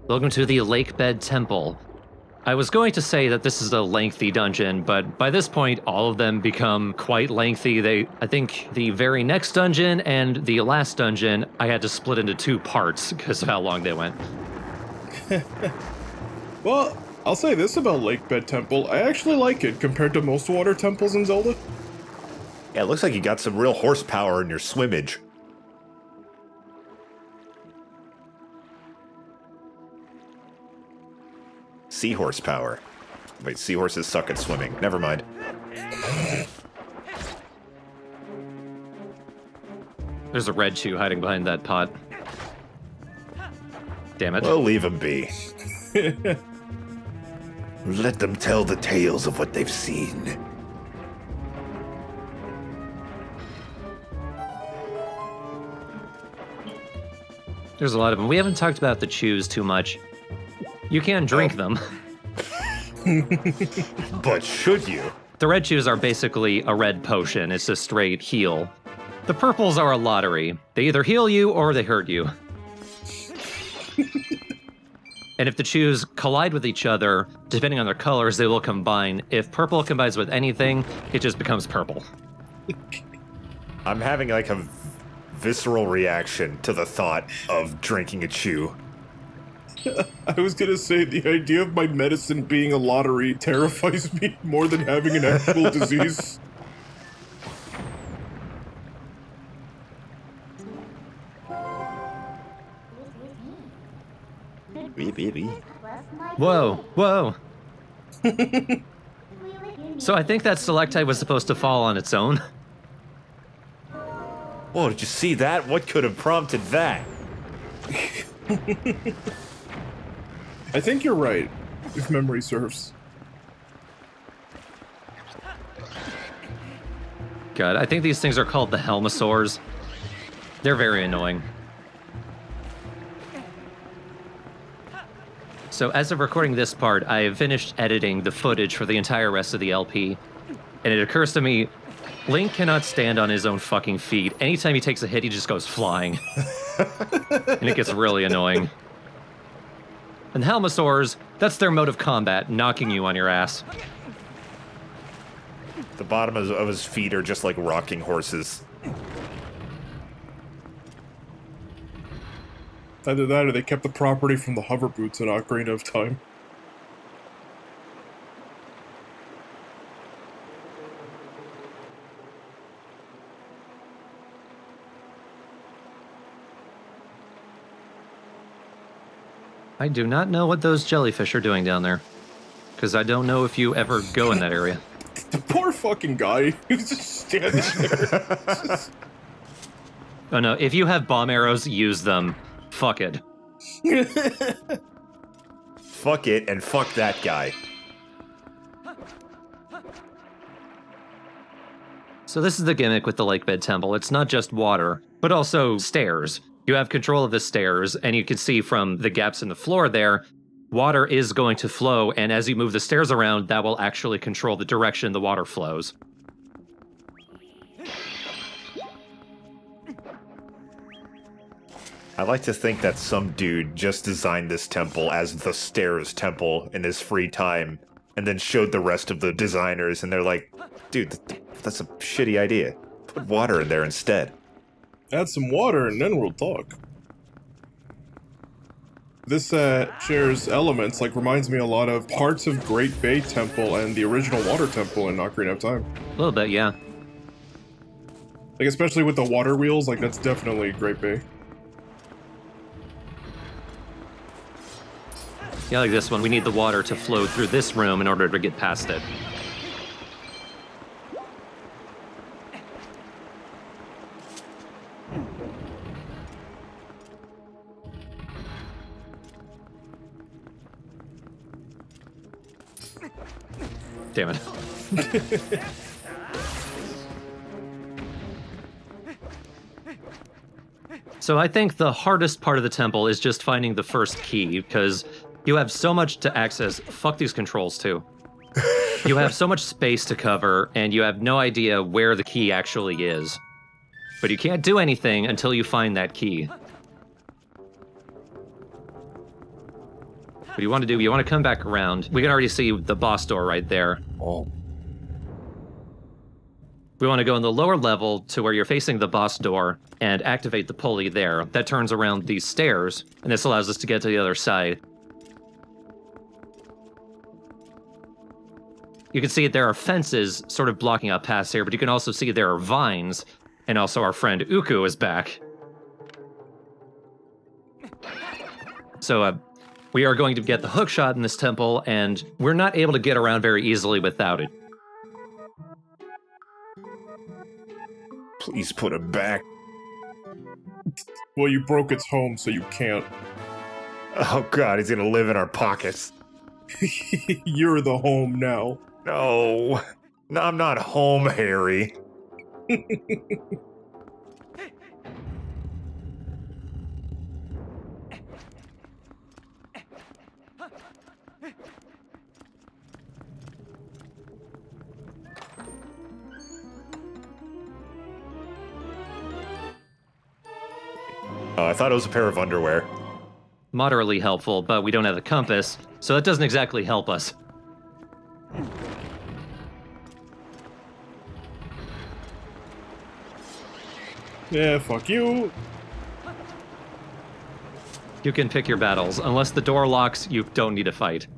Welcome to the Lakebed Temple. I was going to say that this is a lengthy dungeon, but by this point, all of them become quite lengthy. I think the very next dungeon and the last dungeon, I had to split into 2 parts because of how long they went. Well, I'll say this about Lakebed Temple. I actually like it compared to most water temples in Zelda. Yeah, it looks like you got some real horsepower in your swimmage. Seahorse power. Wait, seahorses suck at swimming. Never mind. There's a red shoe hiding behind that pot. Damn it. We'll leave him be. Let them tell the tales of what they've seen. There's a lot of them. We haven't talked about the chews too much. You can drink them. But should you? The red chews are basically a red potion. It's a straight heal. The purples are a lottery. They either heal you or they hurt you. And if the chews collide with each other, depending on their colors, they will combine. If purple combines with anything, it just becomes purple. I'm having like a visceral reaction to the thought of drinking a chew. I was gonna say, the idea of my medicine being a lottery terrifies me more than having an actual disease. Whoa, whoa. So I think that stalactite was supposed to fall on its own. Whoa, did you see that? What could have prompted that? I think you're right, if memory serves. God, I think these things are called the Helmesaurs. They're very annoying. So as of recording this part, I have finished editing the footage for the entire rest of the LP. And it occurs to me, Link cannot stand on his own fucking feet. Anytime he takes a hit, he just goes flying. And it gets really annoying. And Helmesaurs, that's their mode of combat, knocking you on your ass. The bottom of his feet are just like rocking horses. Either that or they kept the property from the hover boots in Ocarina of Time. I do not know what those jellyfish are doing down there. Because I don't know if you ever go in that area. The poor fucking guy who's just standing there. Oh no, if you have bomb arrows, use them. Fuck it. Fuck it and fuck that guy. So this is the gimmick with the Lakebed Temple. It's not just water, but also stairs. You have control of the stairs, and you can see from the gaps in the floor there, water is going to flow, and as you move the stairs around, that will actually control the direction the water flows. I like to think that some dude just designed this temple as the Stairs Temple in his free time, and then showed the rest of the designers, and they're like, dude, that's a shitty idea. Put water in there instead. Add some water and then we'll talk. This shares elements, like reminds me a lot of parts of Great Bay Temple and the original Water Temple in Ocarina of Time. A little bit, yeah. Like especially with the water wheels, like that's definitely Great Bay. Yeah, like this one, we need the water to flow through this room in order to get past it. Damn it. So I think the hardest part of the temple is just finding the first key, because you have so much to access. Fuck these controls, too. You have so much space to cover, and you have no idea where the key actually is. But you can't do anything until you find that key. What you want to do, you want to come back around. We can already see the boss door right there. Oh. We want to go in the lower level to where you're facing the boss door and activate the pulley there. That turns around these stairs, and this allows us to get to the other side. You can see there are fences sort of blocking up past here, but you can also see there are vines, and also our friend Uku is back. So we are going to get the hook shot in this temple, and we're not able to get around very easily without it. Please put him back. Well, you broke its home, so you can't. Oh god, he's gonna live in our pockets. You're the home now. No. No, I'm not home, Harry. Oh, I thought it was a pair of underwear. Moderately helpful, but we don't have the compass, so that doesn't exactly help us. Yeah, fuck you. You can pick your battles. Unless the door locks, you don't need to fight.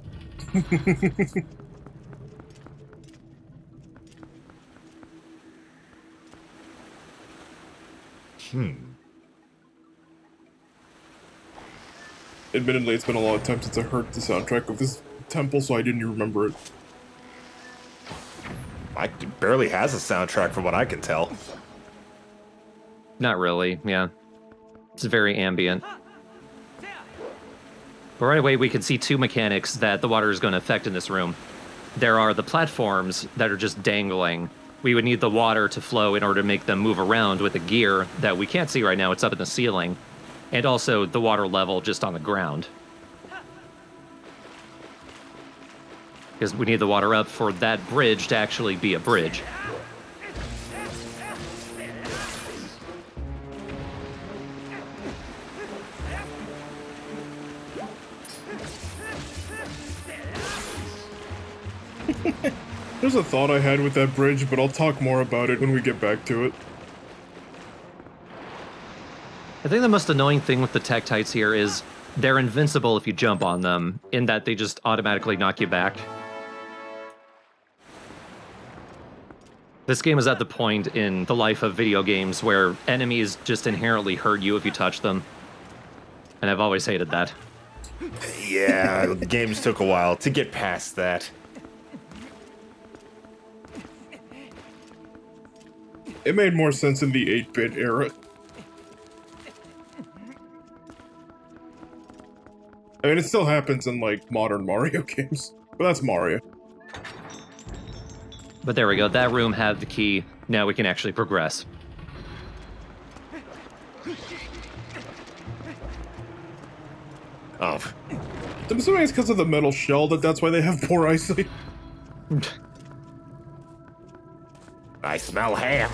Admittedly, it's been a long time since I heard the soundtrack of this temple, so I didn't even remember it. It barely has a soundtrack from what I can tell. Not really, yeah. It's very ambient. But right away, we can see two mechanics that the water is going to affect in this room. There are the platforms that are just dangling. We would need the water to flow in order to make them move around with a gear that we can't see right now. It's up in the ceiling. And also the water level just on the ground. Because we need the water up for that bridge to actually be a bridge. There's a thought I had with that bridge, but I'll talk more about it when we get back to it. I think the most annoying thing with the Tektites here is they're invincible if you jump on them, in that they just automatically knock you back. This game is at the point in the life of video games where enemies just inherently hurt you if you touch them. And I've always hated that. Yeah, the games took a while to get past that. It made more sense in the 8-bit era. I mean, it still happens in, like, modern Mario games. But that's Mario. But there we go, that room had the key. Now we can actually progress. Oh. I'm assuming it's because of the metal shell that's why they have poor eyesight. I smell ham.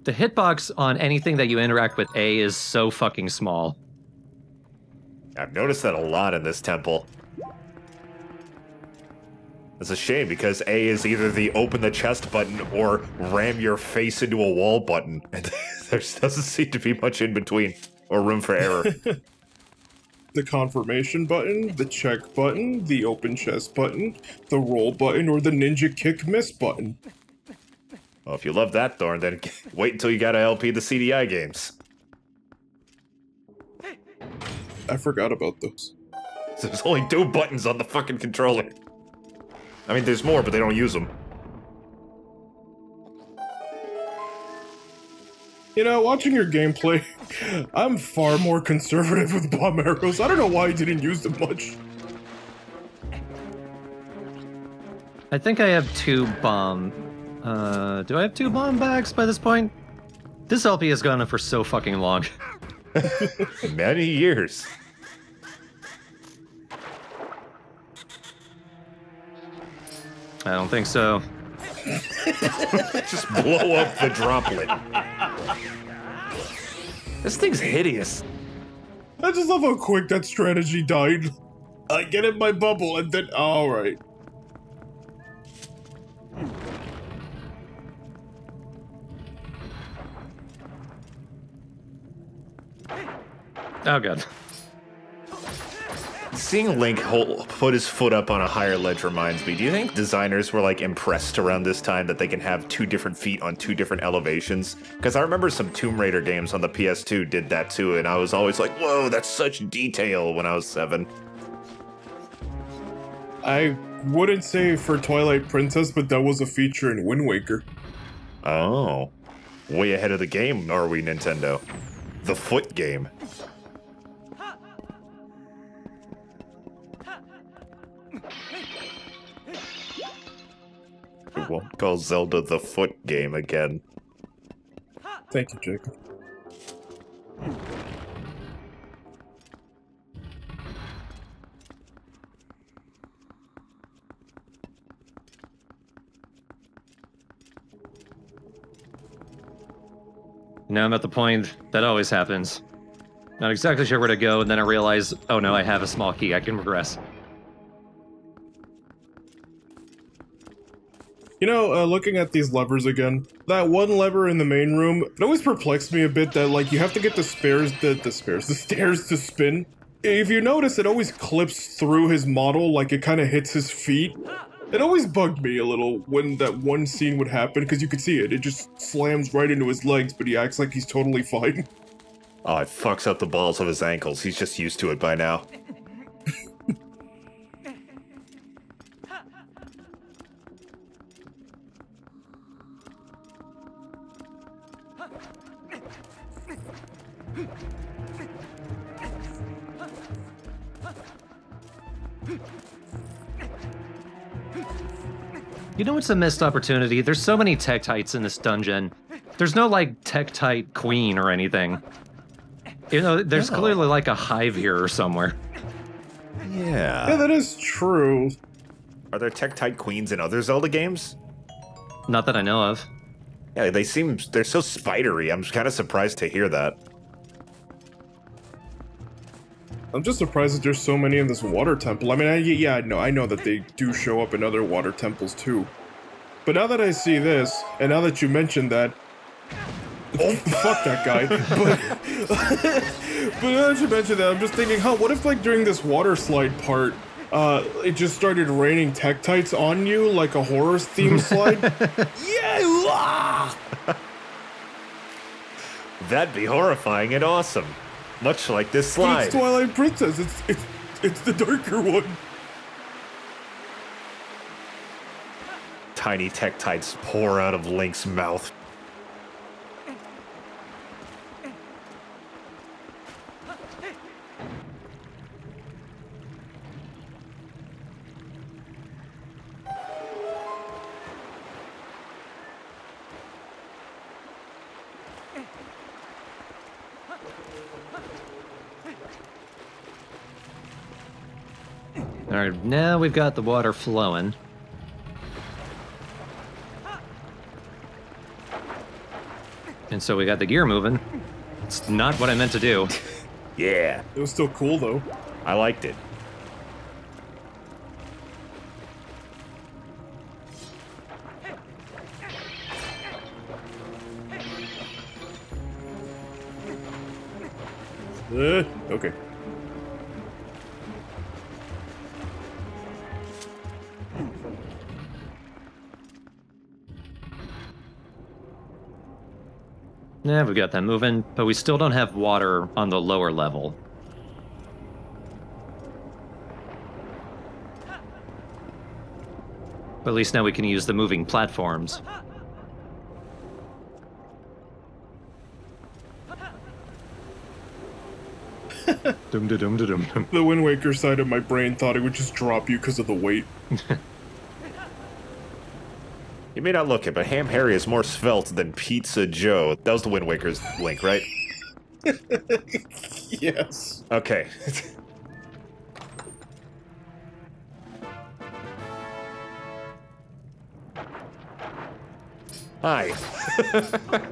The hitbox on anything that you interact with A is so fucking small. I've noticed that a lot in this temple. It's a shame because A is either the open the chest button or ram your face into a wall button. And there doesn't seem to be much in between or room for error. The confirmation button, the check button, the open chest button, the roll button, or the ninja kick miss button. Well, if you love that, Thorn, then wait until you got to LP the CDI games. I forgot about those. There's only 2 buttons on the fucking controller. I mean, there's more, but they don't use them. You know, watching your gameplay, I'm far more conservative with bomb arrows. I don't know why I didn't use them much. I think I have 2 bomb... do I have 2 bomb bags by this point? This LP has gone on for so fucking long. Many years. I don't think so. Just blow up the droplet. This thing's hideous. I just love how quick that strategy died. I get in my bubble and then... Alright. Oh, God. Seeing Link put his foot up on a higher ledge reminds me, do you think designers were, like, impressed around this time that they can have 2 different feet on 2 different elevations? Because I remember some Tomb Raider games on the PS2 did that too, and I was always like, whoa, that's such detail when I was 7. I wouldn't say for Twilight Princess, but that was a feature in Wind Waker. Oh. Way ahead of the game, are we, Nintendo? The foot game. We won't call Zelda the foot game again. Thank you, Jacob. Now I'm at the point that always happens. Not exactly sure where to go, and then I realize, oh no, I have a small key. I can regress. You know, looking at these levers again, that one lever in the main room, it always perplexed me a bit that, like, you have to get the stairs to spin. If you notice, it always clips through his model, like it kind of hits his feet. It always bugged me a little when that one scene would happen, because you could see it. It just slams right into his legs, but he acts like he's totally fine. Oh, it fucks up the balls of his ankles. He's just used to it by now. You know what's a missed opportunity? There's so many Tektites in this dungeon. There's no, like, Tektite queen or anything. You know, there's clearly, like, a hive here or somewhere. Yeah. Yeah, that is true. Are there Tektite queens in other Zelda games? Not that I know of. Yeah, they're so spidery. I'm kind of surprised to hear that. I'm just surprised that there's so many in this water temple. I mean, I know that they do show up in other water temples too. But now that I see this, and now that you mentioned that, oh, fuck that guy. But now that you mentioned that, I'm just thinking, what if, like, during this water slide part, it just started raining Tektites on you like a horror theme slide? Yeah! That'd be horrifying and awesome. Much like this slide. It's Twilight Princess. It's the darker one. Tiny Tektites pour out of Link's mouth. Alright, now we've got the water flowing. And so we got the gear moving. It's not what I meant to do. Yeah. It was still cool, though. I liked it. Okay. Yeah, we've got that moving, but we still don't have water on the lower level. But at least now we can use the moving platforms. Dum-da-dum-da-dum. The Wind Waker side of my brain thought it would just drop you because of the weight. You may not look it, but Ham Harry is more svelte than Pizza Joe. That was the Wind Waker's Link, right? Yes. Okay. Hi.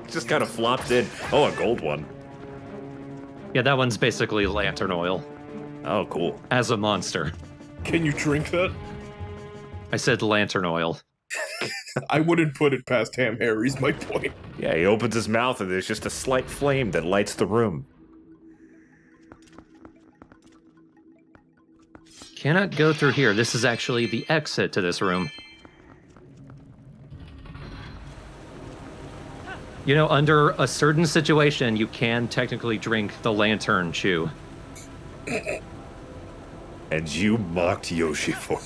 Just kind of flopped in. Oh, a gold one. Yeah, that one's basically lantern oil. Oh, cool. As a monster. Can you drink that? I said lantern oil. I wouldn't put it past Ham Harry's my point. Yeah, he opens his mouth and there's just a slight flame that lights the room. Cannot go through here. This is actually the exit to this room. You know, under a certain situation, you can technically drink the lantern chew. And you mocked Yoshi for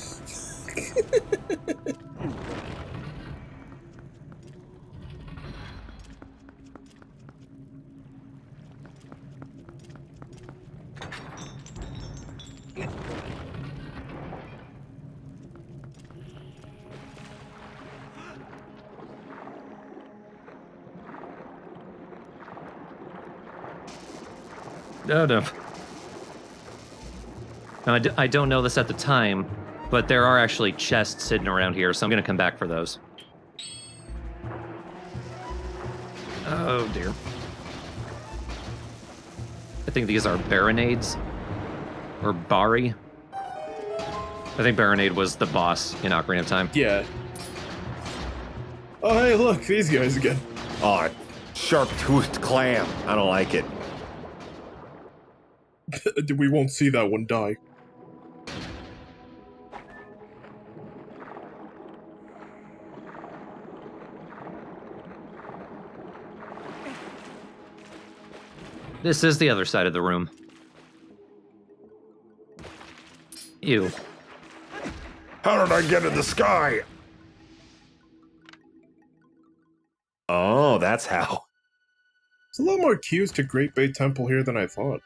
No, no. Now, I don't know this at the time, but there are actually chests hidden around here, so I'm going to come back for those. Oh, dear. I think these are Baronades. Or Bari. I think Baronade was the boss in Ocarina of Time. Yeah. Oh, hey, look, these guys again. Oh, sharp-toothed clam. I don't like it. We won't see that one die. This is the other side of the room. Ew. How did I get in the sky? Oh, that's how. There's a lot more cues to Great Bay Temple here than I thought.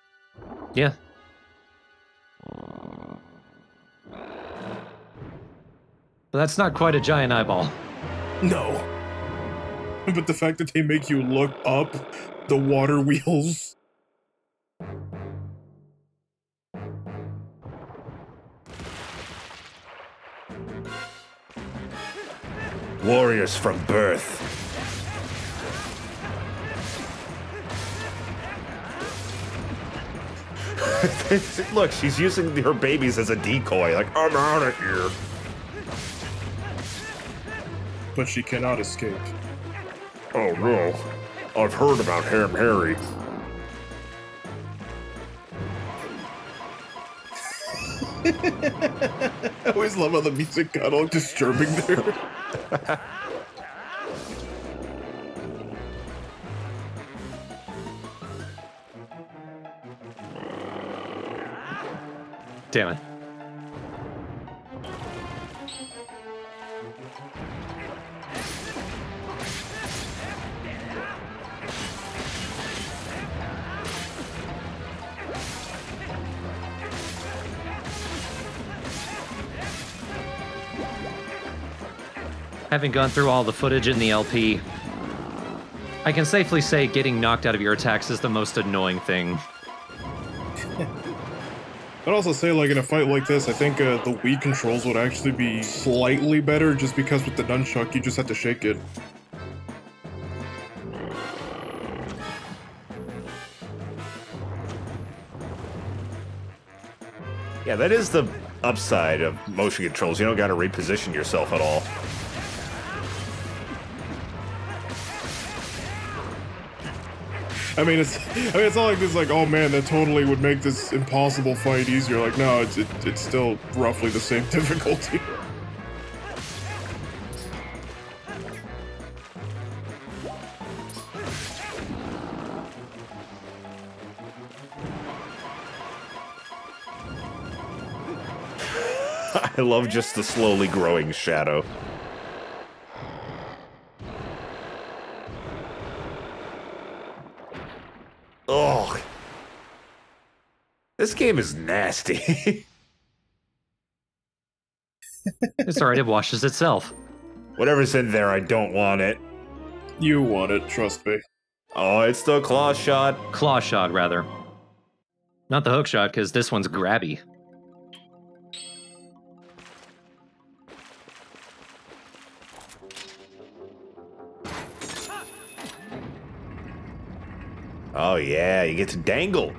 Yeah. But that's not quite a giant eyeball. No. But the fact that they make you look up the water wheels. Warriors from birth. Look, she's using her babies as a decoy. Like, I'm out of here. But she cannot escape. Oh no. I've heard about Ham Harry. I always love how the music got all disturbing there. Damn it. Having gone through all the footage in the LP, I can safely say getting knocked out of your attacks is the most annoying thing. I'd also say, like, in a fight like this, I think the Wii controls would actually be slightly better, just because with the nunchuck, you just have to shake it. Yeah, that is the upside of motion controls. You don't gotta reposition yourself at all. I mean, it's not like this, like, oh man, that totally would make this impossible fight easier. Like, no, it's still roughly the same difficulty. I love just the slowly growing shadow. Ugh. This game is nasty. It's alright, it washes itself. Whatever's in there, I don't want it. You want it, trust me. Oh, it's the claw shot. Claw shot, rather. Not the hook shot, because this one's grabby. Oh yeah, you get to dangle.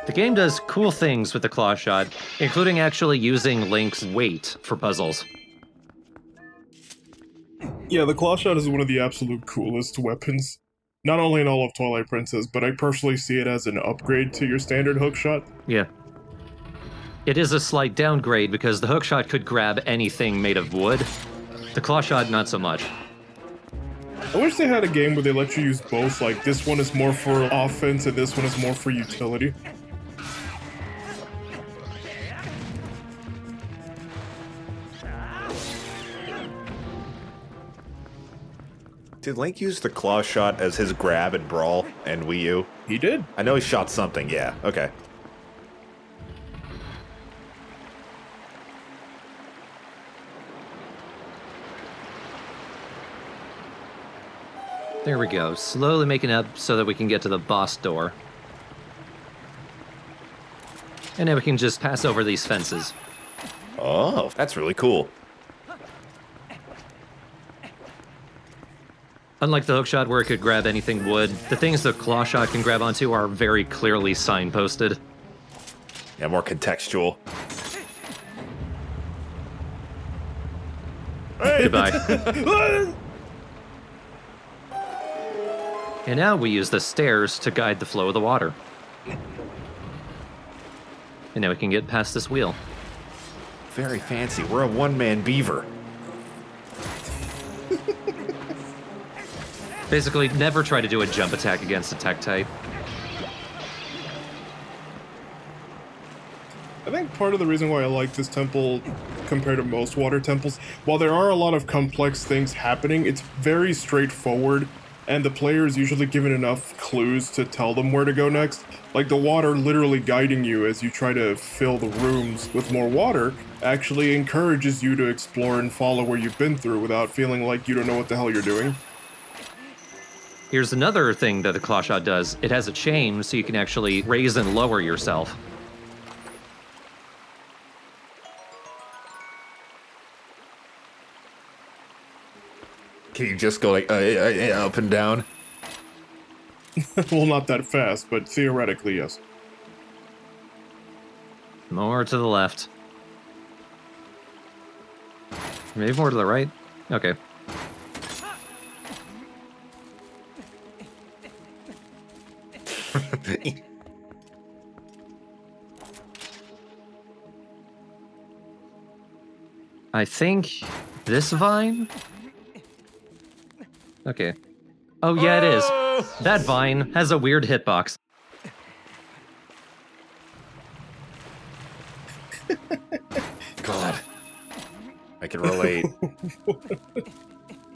The game does cool things with the claw shot, including actually using Link's weight for puzzles. Yeah, the claw shot is one of the absolute coolest weapons. Not only in all of Twilight Princess, but I personally see it as an upgrade to your standard hook shot. Yeah. It is a slight downgrade because the hook shot could grab anything made of wood. The claw shot, not so much. I wish they had a game where they let you use both, like this one is more for offense and this one is more for utility. Did Link use the claw shot as his grab and Brawl and Wii U? He did. I know he shot something, yeah. Okay. There we go, slowly making up so that we can get to the boss door. And then we can just pass over these fences. Oh, that's really cool. Unlike the hookshot where it could grab anything wood, the things the claw shot can grab onto are very clearly signposted. Yeah, more contextual. Goodbye. And now we use the stairs to guide the flow of the water. And now we can get past this wheel. Very fancy. We're a one-man beaver. Basically, never try to do a jump attack against a tech type. I think part of the reason why I like this temple compared to most water temples, while there are a lot of complex things happening, it's very straightforward, and the player is usually given enough clues to tell them where to go next. Like the water literally guiding you as you try to fill the rooms with more water actually encourages you to explore and follow where you've been through without feeling like you don't know what the hell you're doing. Here's another thing that the claw shot does. It has a chain, so you can actually raise and lower yourself. Can you just go like up and down? Well, not that fast, but theoretically, yes. More to the left. Maybe more to the right? Okay. I think this vine? Okay. Oh, yeah, it is. That vine has a weird hitbox. God. I can relate.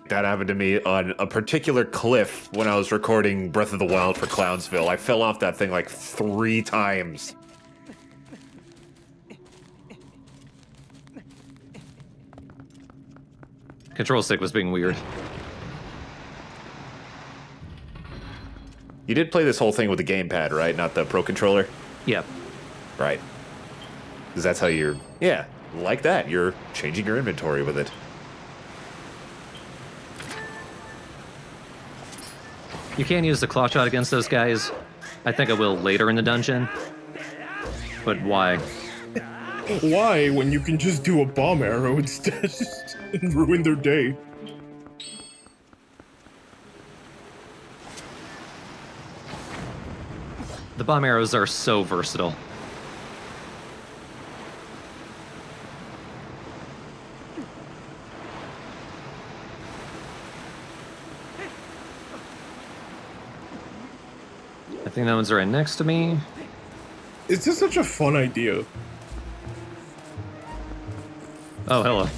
That happened to me on a particular cliff when I was recording Breath of the Wild for Clownsville. I fell off that thing like 3 times. Control stick was being weird. You did play this whole thing with the gamepad, right? Not the Pro Controller? Yep. Right. Because that's how you're... Yeah, like that. You're changing your inventory with it. You can't use the claw shot against those guys. I think I will later in the dungeon. But why? Why, when you can just do a bomb arrow instead and ruin their day? The bomb arrows are so versatile. I think that one's right next to me. It's just such a fun idea. Oh, hello.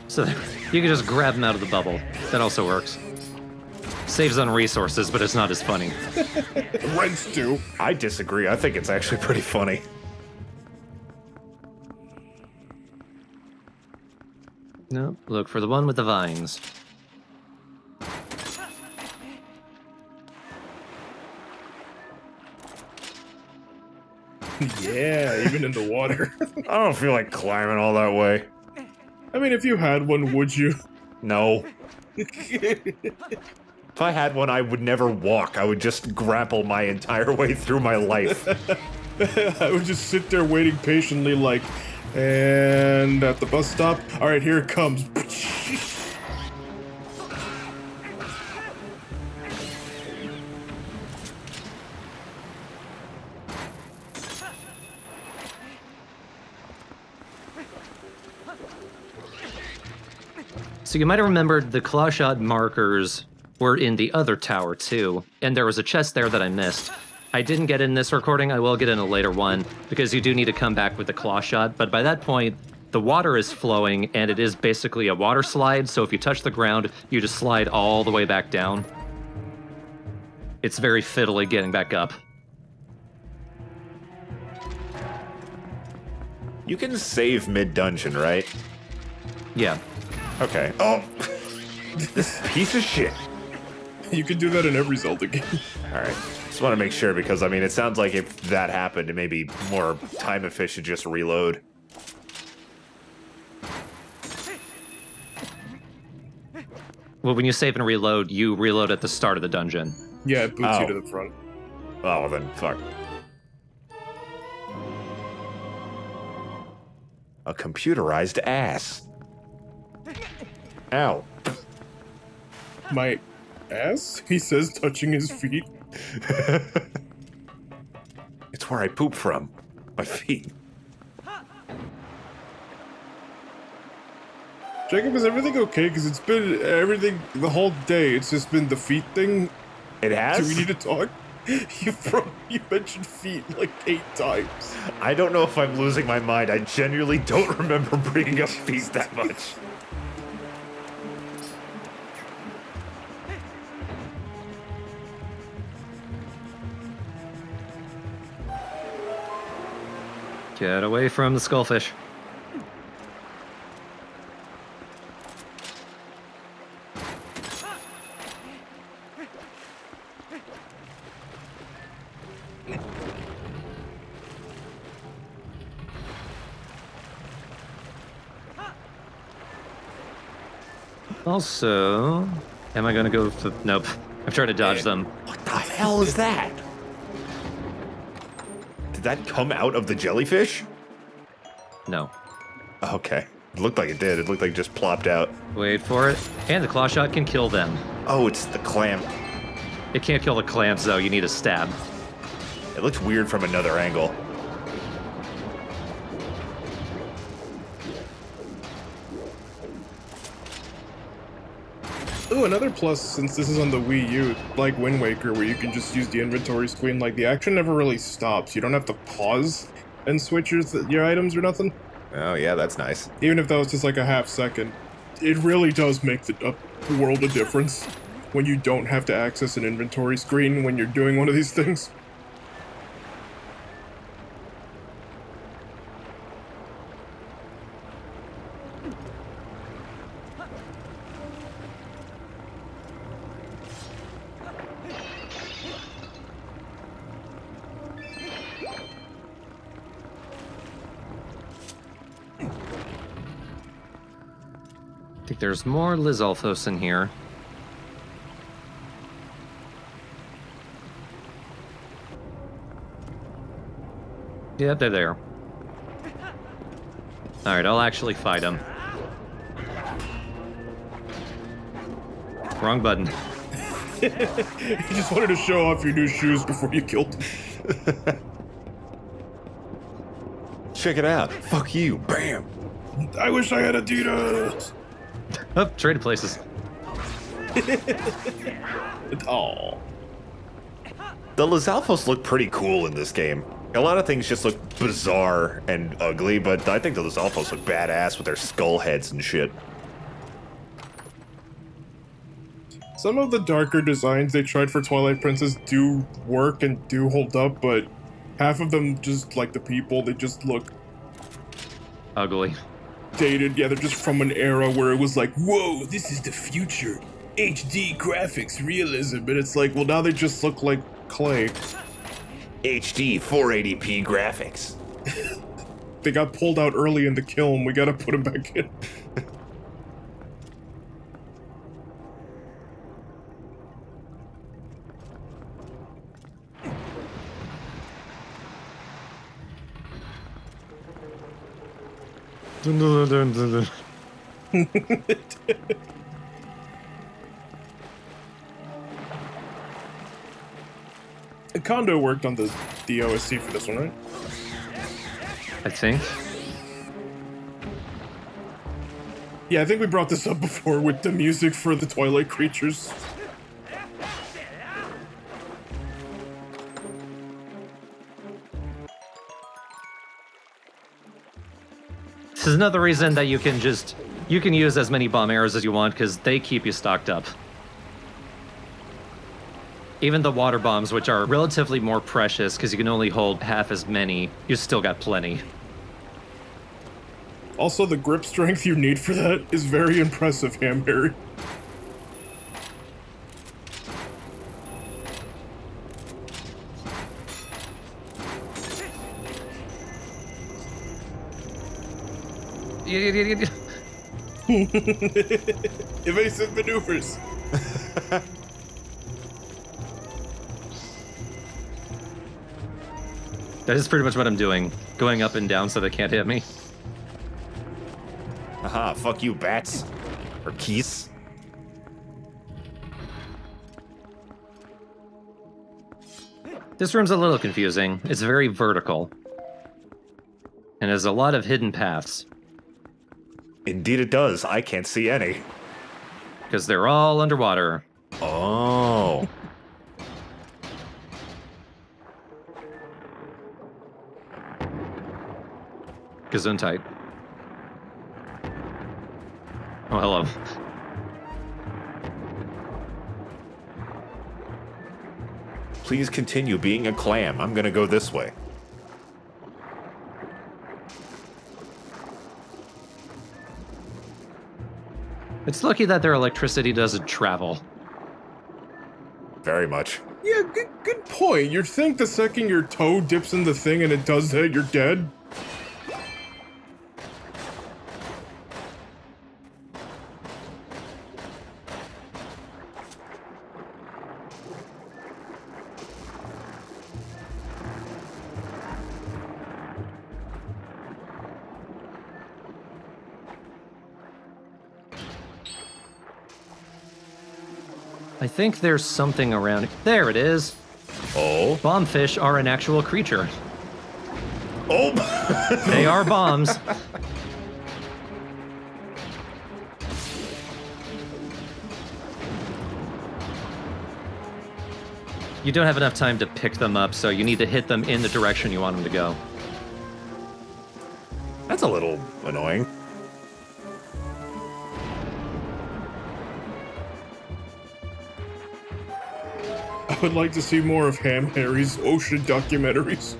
So you can just grab them out of the bubble. That also works. Saves on resources, but it's not as funny. Rents do. I disagree. I think it's actually pretty funny. No, look for the one with the vines. Yeah, even in the water. I don't feel like climbing all that way. I mean, if you had one, would you? No. If I had one, I would never walk. I would just grapple my entire way through my life. I would just sit there waiting patiently like, and at the bus stop, alright, here it comes. So you might have remembered the clawshot markers were in the other tower too, and there was a chest there that I missed. I didn't get in this recording, I will get in a later one, because you do need to come back with the clawshot, but by that point, the water is flowing, and it is basically a water slide, so if you touch the ground, you just slide all the way back down. It's very fiddly getting back up. You can save mid-dungeon, right? Yeah. Okay. Oh! This piece of shit. You can do that in every Zelda game. Alright. Just want to make sure, because, I mean, it sounds like if that happened, it may be more time efficient just reload. Well, when you save and reload, you reload at the start of the dungeon. Yeah, it boots you to the front. Oh, well then, fuck. A computerized ass. Ow. My ass? He says, touching his feet. It's where I poop from. My feet. Jacob, is everything okay? Because it's been everything the whole day. It's just been the feet thing. It has? Do we need to talk? You mentioned feet like 8 times. I don't know if I'm losing my mind. I genuinely don't remember bringing up feet that much. Get away from the skullfish. Also, am I gonna go for... Nope. I'm trying to dodge them. What the hell is that? Did that come out of the jellyfish? No. Okay. It looked like it did. It looked like it just plopped out. Wait for it. And the claw shot can kill them. Oh, it's the clamp. It can't kill the clamps, though. You need a stab. It looks weird from another angle. Ooh, another plus, since this is on the Wii U, like Wind Waker, where you can just use the inventory screen, like, the action never really stops. You don't have to pause and switch your items or nothing. Oh, yeah, that's nice. Even if that was just like a half second. It really does make a world of difference when you don't have to access an inventory screen when you're doing one of these things. I think there's more Lizalfos in here. Yep, they're there. Alright, I'll actually fight them. Wrong button. You just wanted to show off your new shoes before you killed him. Check it out. Fuck you. Bam. I wish I had Adidas! Oh, traded places. Aww. The Lizalfos look pretty cool in this game. A lot of things just look bizarre and ugly, but I think the Lizalfos look badass with their skull heads and shit. Some of the darker designs they tried for Twilight Princess do work and do hold up, but half of them, just like the people, they just look Ugly. dated. Yeah, they're just from an era where it was like, whoa, this is the future. HD graphics, realism. And it's like, well, now they just look like clay. HD 480p graphics. They got pulled out early in the kiln. We gotta put them back in. Kondo worked on the OSC for this one, right? I think. Yeah, I think we brought this up before with the music for the Twilight creatures. This is another reason that you can use as many bomb arrows as you want, because they keep you stocked up. Even the water bombs, which are relatively more precious because you can only hold half as many, you still got plenty. Also, the grip strength you need for that is very impressive, Hamberry. Evasive maneuvers. That is pretty much what I'm doing. Going up and down so they can't hit me. Haha, fuck you, bats. Or geese. This room's a little confusing. It's very vertical. And has a lot of hidden paths. Indeed it does. I can't see any. Because they're all underwater. Oh. Gesundheit. Oh, hello. Please continue being a clam. I'm gonna go this way. It's lucky that their electricity doesn't travel. Very much. Yeah, good point. You'd think the second your toe dips in the thing and it does that, you're dead. I think there's something around. There it is. Oh. Bombfish are an actual creature. Oh! They are bombs. You don't have enough time to pick them up, so you need to hit them in the direction you want them to go. That's a little annoying. I would like to see more of Ham Harry's ocean documentaries.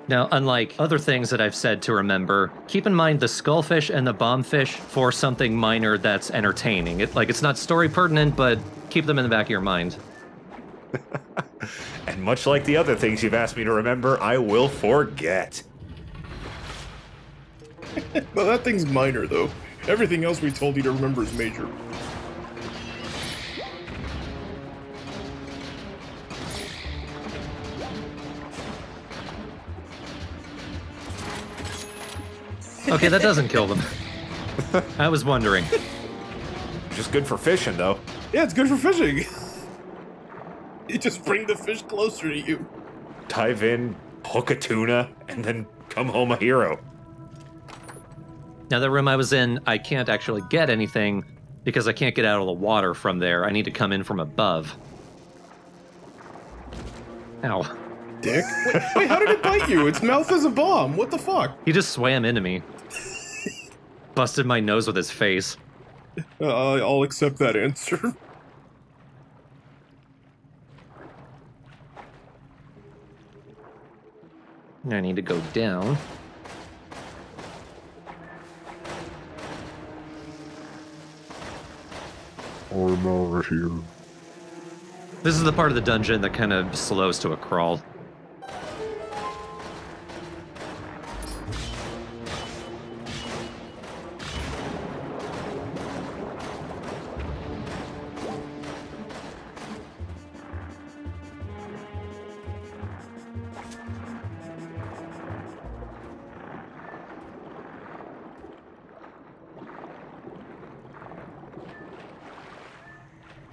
Now, unlike other things that I've said to remember, keep in mind the skullfish and the bombfish for something minor that's entertaining. It's not story pertinent, but keep them in the back of your mind. And much like the other things you've asked me to remember, I will forget. Well, that thing's minor, though. Everything else we told you to remember is major. Okay, that doesn't kill them. I was wondering. Just good for fishing, though. Yeah, it's good for fishing. You just bring the fish closer to you. Dive in, hook a tuna, and then come home a hero. Now, the room I was in, I can't actually get anything because I can't get out of the water from there. I need to come in from above. Ow. Dick. Wait, how did it bite you? Its mouth is a bomb. What the fuck? He just swam into me. Busted my nose with his face. I'll accept that answer. I need to go down. I'm over here. This is the part of the dungeon that kind of slows to a crawl.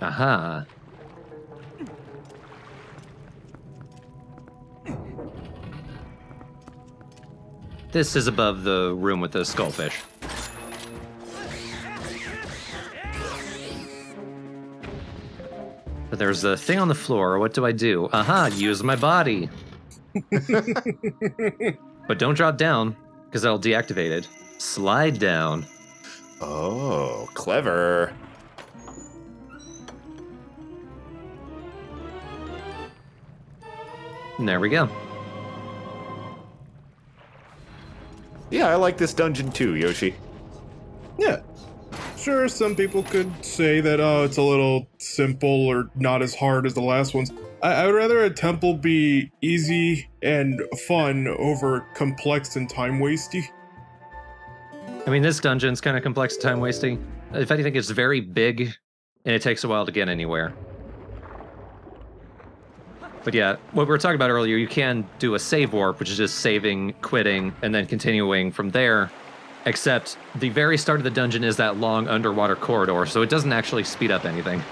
Aha. This is above the room with the skullfish. But there's a thing on the floor. What do I do? Aha, use my body. But don't drop down, because that'll deactivate it. Slide down. Oh, clever. And there we go. Yeah, I like this dungeon too, Yoshi. Yeah. Sure, some people could say that, it's a little simple or not as hard as the last ones. I would rather a temple be easy and fun over complex and time-wasty. I mean, this dungeon's kind of complex, time-wasting. If anything, it's very big, and it takes a while to get anywhere. But yeah, what we were talking about earlier, you can do a save warp, which is just saving, quitting, and then continuing from there. Except the very start of the dungeon is that long underwater corridor, so it doesn't actually speed up anything.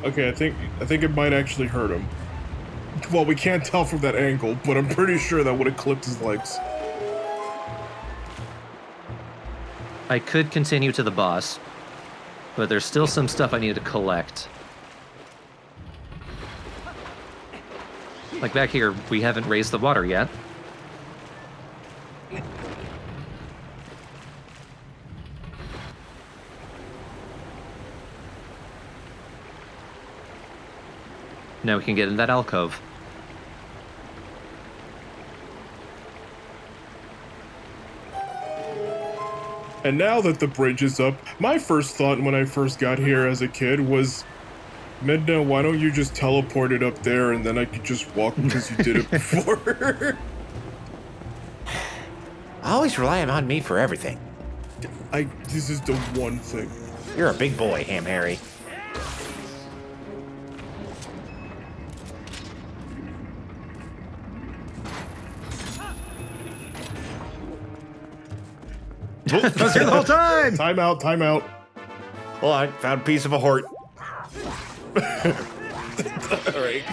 Okay, I think it might actually hurt him. Well, we can't tell from that angle, but I'm pretty sure that would have clipped his legs. I could continue to the boss, but there's still some stuff I need to collect. Like back here, we haven't raised the water yet. Now we can get in that alcove. And now that the bridge is up, my first thought when I first got here as a kid was, Midna, why don't you just teleport it up there and then I could just walk because you did it before? Always relying on me for everything. This is the one thing. You're a big boy, Ham Harry. I was here the whole time! Time out, time out. Well, I found a piece of a heart. Alright.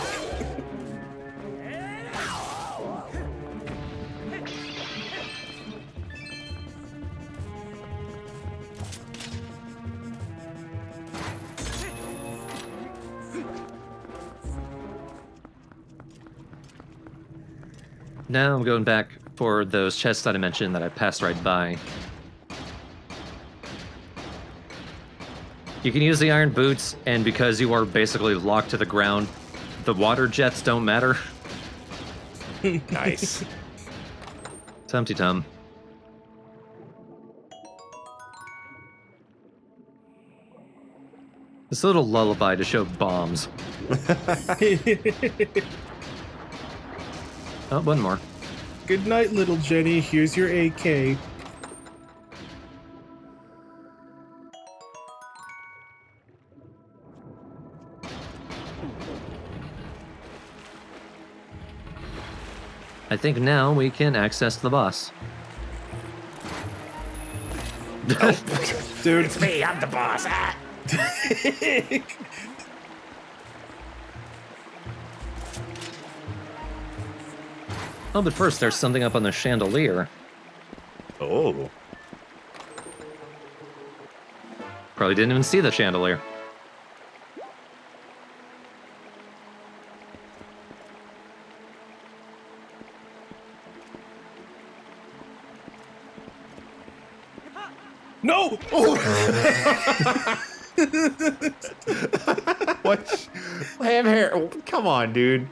Now I'm going back for those chests that I mentioned that I passed right by. You can use the iron boots, and because you are basically locked to the ground, the water jets don't matter. Nice. Tum-ty-tum. This little lullaby to show bombs. Oh, one more. Good night, little Jenny. Here's your AK. I think now we can access the boss. Dude. It's me, I'm the boss. Ah. Oh, but first there's something up on the chandelier. Oh. Probably didn't even see the chandelier. No! Oh. What? Ham hair. Oh, come on, dude.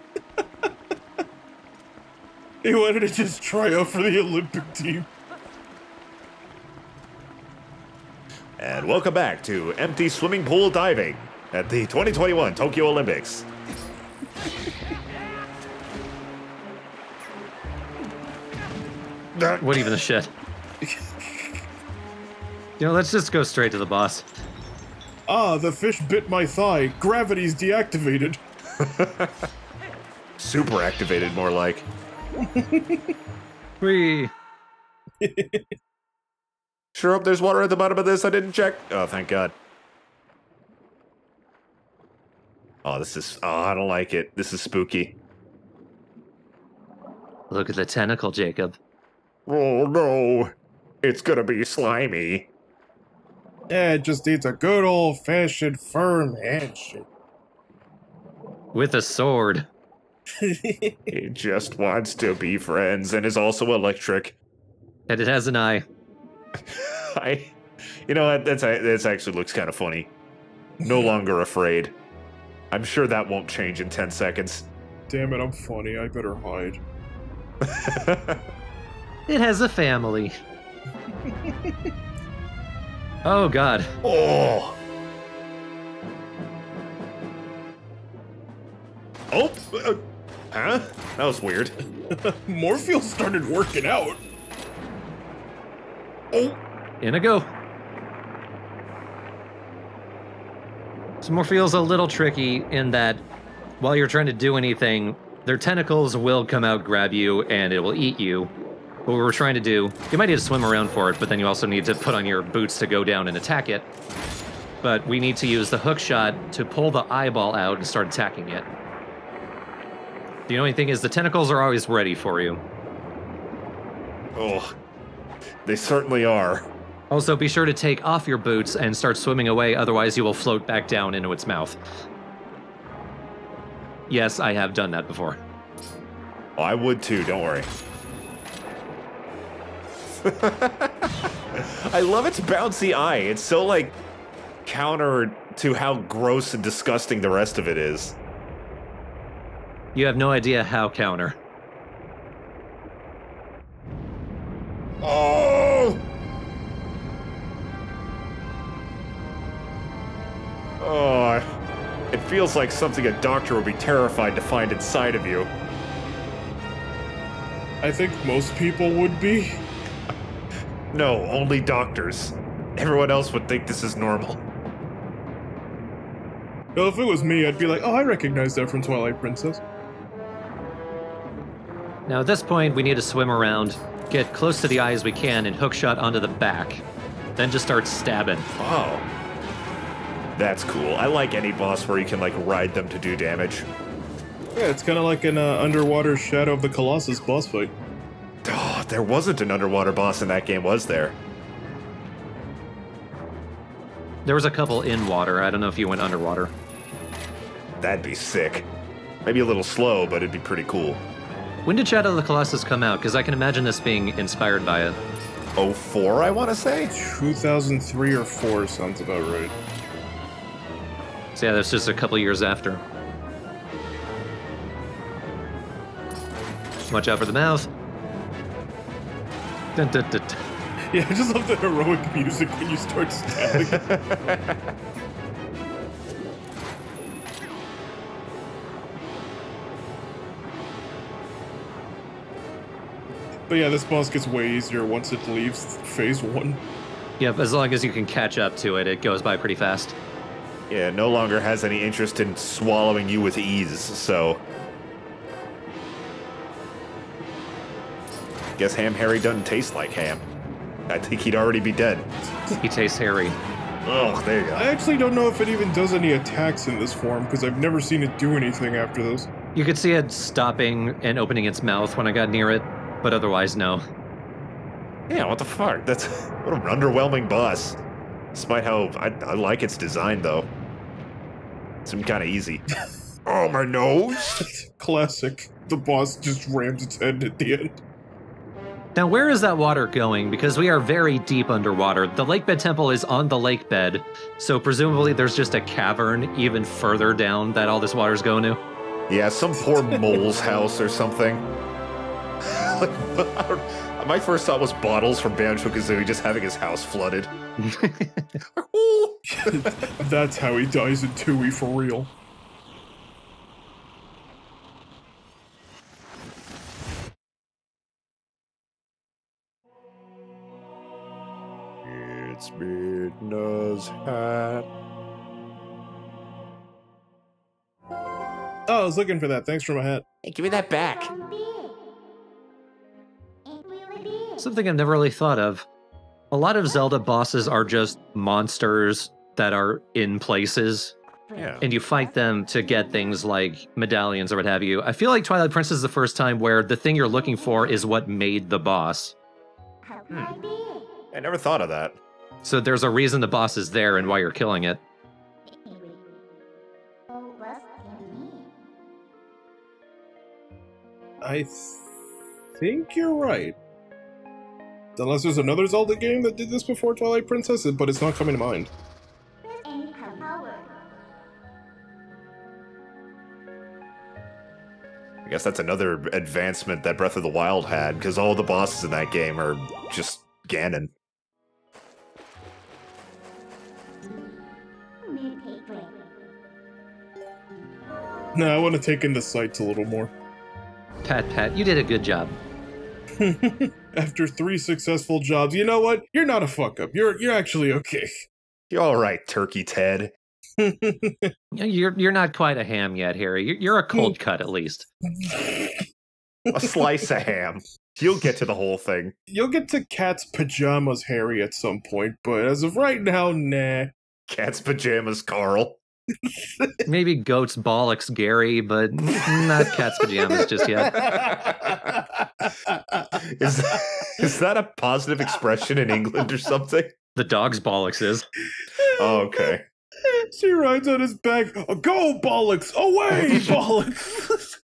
He wanted to just try out for the Olympic team. And welcome back to empty swimming pool diving at the 2021 Tokyo Olympics. What even the shit? Let's just go straight to the boss. Ah, the fish bit my thigh. Gravity's deactivated. Super activated, more like. Whee! Sure hope there's water at the bottom of this. I didn't check. Oh, thank God. Oh, this is... Oh, I don't like it. This is spooky. Look at the tentacle, Jacob. Oh, no. It's gonna be slimy. Yeah, it just needs a good old-fashioned firm handshake. With a sword. He just wants to be friends and is also electric. And it has an eye. You know what? That's actually looks kind of funny. No longer afraid. I'm sure that won't change in 10 seconds. Damn it, I'm funny. I better hide. It has a family. Oh, God. Oh. Oh. Huh? That was weird. Morpheus started working out. Oh. In a go. So Morpheus a little tricky in that while you're trying to do anything, their tentacles will come out, grab you, and it will eat you. What we're trying to do, you might need to swim around for it, but then you also need to put on your boots to go down and attack it. But we need to use the hook shot to pull the eyeball out and start attacking it. The only thing is the tentacles are always ready for you. Oh, they certainly are. Also, be sure to take off your boots and start swimming away, otherwise you will float back down into its mouth. Yes, I have done that before. Oh, I would too, don't worry. I love its bouncy eye. It's so, like, counter to how gross and disgusting the rest of it is. You have no idea how counter. Oh! Oh, it feels like something a doctor would be terrified to find inside of you. I think most people would be. No, only doctors. Everyone else would think this is normal. Well, if it was me, I'd be like, oh, I recognize that from Twilight Princess. Now at this point, we need to swim around, get close to the eye as we can, and hookshot onto the back. Then just start stabbing. Oh. That's cool. I like any boss where you can, like, ride them to do damage. Yeah, it's kind of like an underwater Shadow of the Colossus boss fight. Oh, there wasn't an underwater boss in that game, was there? There was a couple in water. I don't know if you went underwater. That'd be sick. Maybe a little slow, but it'd be pretty cool. When did Shadow of the Colossus come out? Because I can imagine this being inspired by it. 04, I want to say? 2003 or 4 sounds about right. So yeah, that's just a couple years after. Watch out for the mouth. Dun, dun, dun, dun. Yeah, I just love the heroic music when you start stabbing. But yeah, this boss gets way easier once it leaves phase 1. Yep, as long as you can catch up to it, it goes by pretty fast. Yeah, no longer has any interest in swallowing you with ease, so... Guess Ham Harry doesn't taste like ham. I think he'd already be dead. He tastes hairy. Oh, there you go. I actually don't know if it even does any attacks in this form, because I've never seen it do anything after this. You could see it stopping and opening its mouth when I got near it, but otherwise, no. Yeah, what the fuck? That's... What an underwhelming boss. Despite how... I like its design, though. Seemed kind of easy. Oh, my nose! Classic. The boss just rams its head at the end. Now, where is that water going? Because we are very deep underwater. The Lakebed Temple is on the lakebed, so presumably there's just a cavern even further down that all this water's going to. Yeah, some poor mole's house or something. My first thought was Bottles from Banjo-Kazooie just having his house flooded. That's how he dies in 2E for real. It's Midna's hat. Oh, I was looking for that. Thanks for my hat. Hey, give me that back. Something I've never really thought of. A lot of Zelda bosses are just monsters that are in places. Yeah. And you fight them to get things like medallions or what have you. I feel like Twilight Princess is the first time where the thing you're looking for is what made the boss. I never thought of that. So there's a reason the boss is there and why you're killing it. I think you're right. Unless there's another Zelda game that did this before Twilight Princess, but it's not coming to mind. I guess that's another advancement that Breath of the Wild had, because all the bosses in that game are just Ganon. No, I want to take in the sights a little more. Pat, you did a good job. After 3 successful jobs, you know what? You're not a fuck up. You're actually okay. You're all right, Turkey Ted. You're not quite a ham yet, Harry. You're a cold cut, at least. A slice of ham. You'll get to the whole thing. You'll get to Cat's pajamas, Harry, at some point, but as of right now, nah. Cat's pajamas, Carl. Maybe goat's bollocks, Gary, but not cat's pajamas just yet. Is that a positive expression in England or something? The dog's bollocks is. Oh, okay. She rides on his back. Go, bollocks! Away, bollocks!